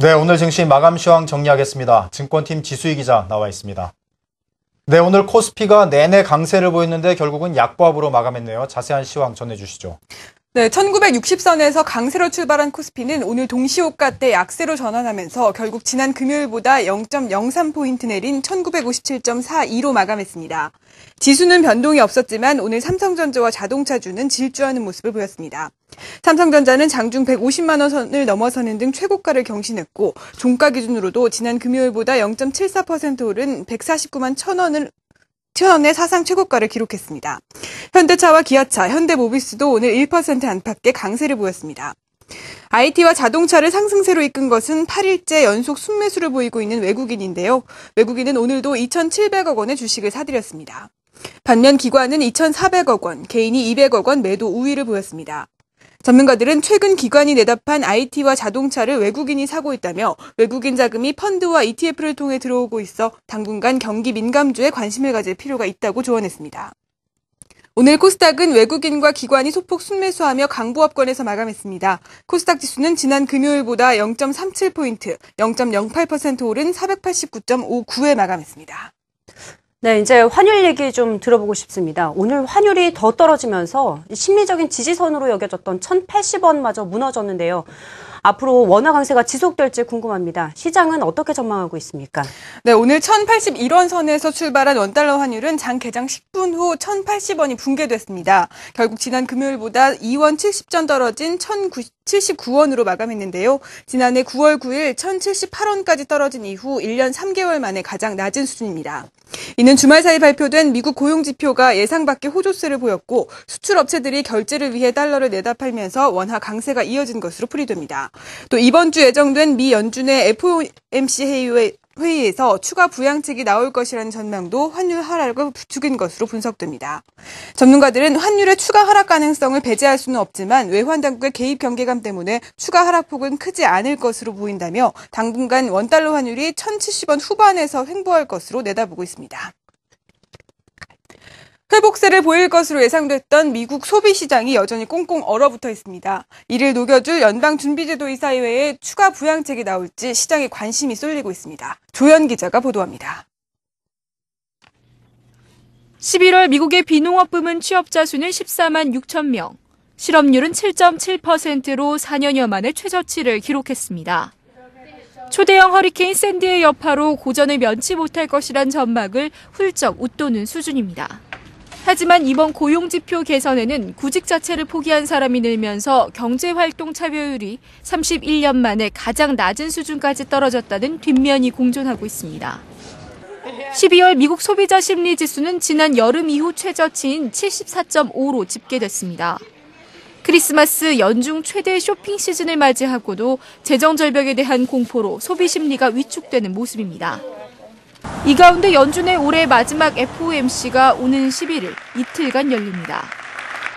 네, 오늘 증시 마감 시황 정리하겠습니다. 증권팀 지수희 기자 나와 있습니다. 네, 오늘 코스피가 내내 강세를 보였는데 결국은 약보합으로 마감했네요. 자세한 시황 전해주시죠. 네, 1960선에서 강세로 출발한 코스피는 오늘 동시호가 때 약세로 전환하면서 결국 지난 금요일보다 0.03포인트 내린 1957.42로 마감했습니다. 지수는 변동이 없었지만 오늘 삼성전자와 자동차주는 질주하는 모습을 보였습니다. 삼성전자는 장중 150만 원 선을 넘어서는 등 최고가를 경신했고 종가 기준으로도 지난 금요일보다 0.74% 오른 149만 1,000원의 사상 최고가를 기록했습니다. 현대차와 기아차, 현대모비스도 오늘 1% 안팎의 강세를 보였습니다. IT와 자동차를 상승세로 이끈 것은 8일째 연속 순매수를 보이고 있는 외국인인데요. 외국인은 오늘도 2,700억 원의 주식을 사들였습니다. 반면 기관은 2,400억 원, 개인이 200억 원 매도 우위를 보였습니다. 전문가들은 최근 기관이 내답한 IT와 자동차를 외국인이 사고 있다며 외국인 자금이 펀드와 ETF를 통해 들어오고 있어 당분간 경기 민감주에 관심을 가질 필요가 있다고 조언했습니다. 오늘 코스닥은 외국인과 기관이 소폭 순매수하며 강보합권에서 마감했습니다. 코스닥 지수는 지난 금요일보다 0.37포인트, 0.08% 오른 489.59에 마감했습니다. 네, 이제 환율 얘기 좀 들어보고 싶습니다. 오늘 환율이 더 떨어지면서 심리적인 지지선으로 여겨졌던 1,080원마저 무너졌는데요. 앞으로 원화 강세가 지속될지 궁금합니다. 시장은 어떻게 전망하고 있습니까? 네, 오늘 1,081원 선에서 출발한 원달러 환율은 장 개장 10분 후 1,080원이 붕괴됐습니다. 결국 지난 금요일보다 2원 70전 떨어진 1,079원으로 마감했는데요. 지난해 9월 9일 1,078원까지 떨어진 이후 1년 3개월 만에 가장 낮은 수준입니다. 이는 주말 사이 발표된 미국 고용지표가 예상 밖의 호조세를 보였고 수출 업체들이 결제를 위해 달러를 내다 팔면서 원화 강세가 이어진 것으로 풀이됩니다. 또 이번 주 예정된 미 연준의 FOMC 회의에서 추가 부양책이 나올 것이라는 전망도 환율 하락을 부추긴 것으로 분석됩니다. 전문가들은 환율의 추가 하락 가능성을 배제할 수는 없지만 외환 당국의 개입 경계감 때문에 추가 하락폭은 크지 않을 것으로 보인다며 당분간 원달러 환율이 1,070원 후반에서 횡보할 것으로 내다보고 있습니다. 회복세를 보일 것으로 예상됐던 미국 소비시장이 여전히 꽁꽁 얼어붙어 있습니다. 이를 녹여줄 연방준비제도이사회의 추가 부양책이 나올지 시장에 관심이 쏠리고 있습니다. 조연 기자가 보도합니다. 11월 미국의 비농업 부문 취업자 수는 14만 6천 명, 실업률은 7.7%로 4년여 만에 최저치를 기록했습니다. 초대형 허리케인 샌디의 여파로 고전을 면치 못할 것이란 전망을 훌쩍 웃도는 수준입니다. 하지만 이번 고용지표 개선에는 구직 자체를 포기한 사람이 늘면서 경제활동 참여율이 31년 만에 가장 낮은 수준까지 떨어졌다는 뒷면이 공존하고 있습니다. 12월 미국 소비자 심리지수는 지난 여름 이후 최저치인 74.5로 집계됐습니다. 크리스마스 연중 최대 쇼핑 시즌을 맞이하고도 재정 절벽에 대한 공포로 소비 심리가 위축되는 모습입니다. 이 가운데 연준의 올해 마지막 FOMC가 오는 11일 이틀간 열립니다.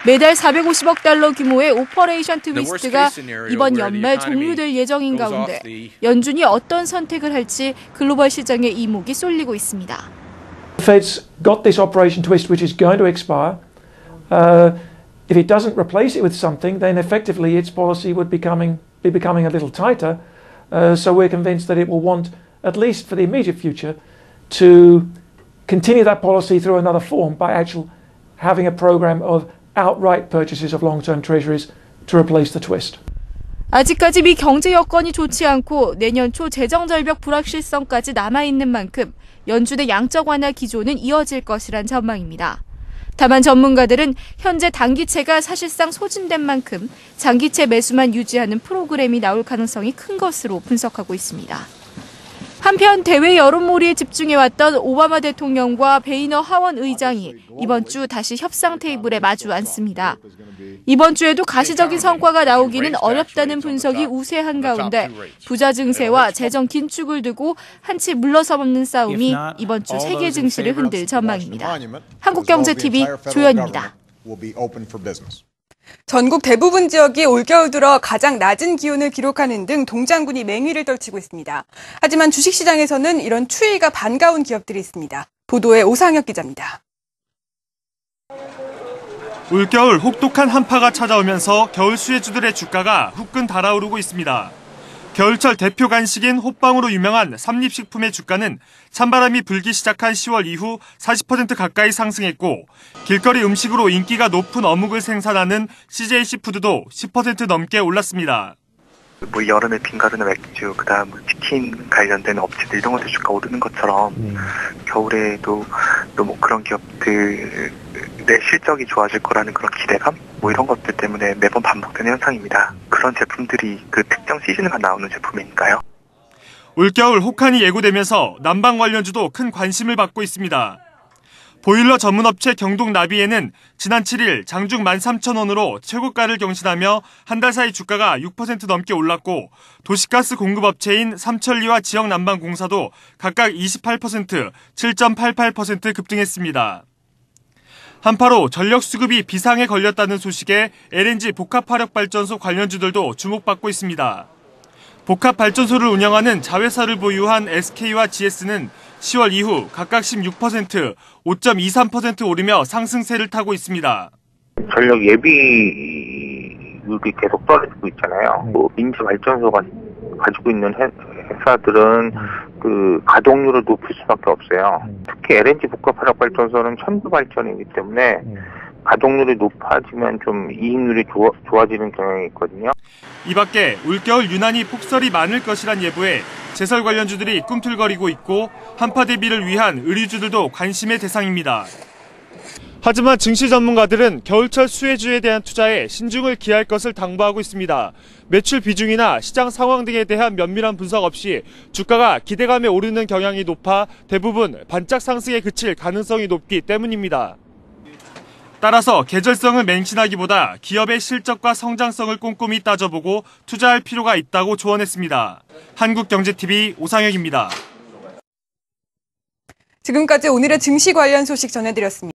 매달 450억 달러 규모의 오퍼레이션 트위스트가 이번 연말 종료될 예정인 가운데 연준이 어떤 선택을 할지 글로벌 시장의 이목이 쏠리고 있습니다. The Fed's got this operation twist which is going to expire. If it doesn't replace it with something, then effectively its policy would be becoming a little tighter. So we're convinced that it will want, at least for the immediate future, to continue that policy through another form by actually having a program of outright purchases of long-term treasuries to replace the twist. 아직까지 미 경제 여건이 좋지 않고 내년 초 재정 절벽 불확실성까지 남아있는 만큼 연준의 양적 완화 기조는 이어질 것이란 전망입니다. 다만 전문가들은 현재 단기채가 사실상 소진된 만큼 장기채 매수만 유지하는 프로그램이 나올 가능성이 큰 것으로 분석하고 있습니다. 한편 대외 여론몰이에 집중해왔던 오바마 대통령과 베이너 하원 의장이 이번 주 다시 협상 테이블에 마주 앉습니다. 이번 주에도 가시적인 성과가 나오기는 어렵다는 분석이 우세한 가운데 부자 증세와 재정 긴축을 두고 한치 물러서없는 싸움이 이번 주 세계 증시를 흔들 전망입니다. 한국경제TV 조연입니다. 전국 대부분 지역이 올겨울 들어 가장 낮은 기온을 기록하는 등 동장군이 맹위를 떨치고 있습니다. 하지만 주식시장에서는 이런 추이가 반가운 기업들이 있습니다. 보도에 오상혁 기자입니다. 올겨울 혹독한 한파가 찾아오면서 겨울 수혜주들의 주가가 후끈 달아오르고 있습니다. 겨울철 대표 간식인 호빵으로 유명한 삼립식품의 주가는 찬바람이 불기 시작한 10월 이후 40% 가까이 상승했고 길거리 음식으로 인기가 높은 어묵을 생산하는 CJC푸드도 10% 넘게 올랐습니다. 여름에 빙가루나 맥주, 그다음 치킨 관련된 업체들 이런 것들 주가 오르는 것처럼 겨울에도 또 그런 기업들의 실적이 좋아질 거라는 그런 기대감 이런 것들 때문에 매번 반복되는 현상입니다. 그런 제품들이 그 특정 시즌에만 나오는 제품이니까요. 올겨울 혹한이 예고되면서 난방 관련주도 큰 관심을 받고 있습니다. 보일러 전문업체 경동나비에는 지난 7일 장중 13,000원으로 최고가를 경신하며 한 달 사이 주가가 6% 넘게 올랐고 도시가스 공급업체인 삼천리와 지역난방공사도 각각 28%, 7.88% 급등했습니다. 한파로 전력 수급이 비상에 걸렸다는 소식에 LNG 복합화력발전소 관련주들도 주목받고 있습니다. 복합발전소를 운영하는 자회사를 보유한 SK와 GS는 10월 이후 각각 16%, 5.23% 오르며 상승세를 타고 있습니다. 전력 예비율이 계속 떨어지고 있잖아요. 민지발전소가 가지고 있는 회사들은 그 가동률을 높일 수밖에 없어요. 특히 LNG 복합화력발전소는 천부 발전이기 때문에 가동률이 높아지면 좀 이익률이 좋아지는 경향이 있거든요. 이 밖에 올겨울 유난히 폭설이 많을 것이란 예보에 제설 관련주들이 꿈틀거리고 있고 한파 대비를 위한 의류주들도 관심의 대상입니다. 하지만 증시 전문가들은 겨울철 수혜주에 대한 투자에 신중을 기할 것을 당부하고 있습니다. 매출 비중이나 시장 상황 등에 대한 면밀한 분석 없이 주가가 기대감에 오르는 경향이 높아 대부분 반짝 상승에 그칠 가능성이 높기 때문입니다. 따라서 계절성을 맹신하기보다 기업의 실적과 성장성을 꼼꼼히 따져보고 투자할 필요가 있다고 조언했습니다. 한국경제TV 오상혁입니다. 지금까지 오늘의 증시 관련 소식 전해드렸습니다.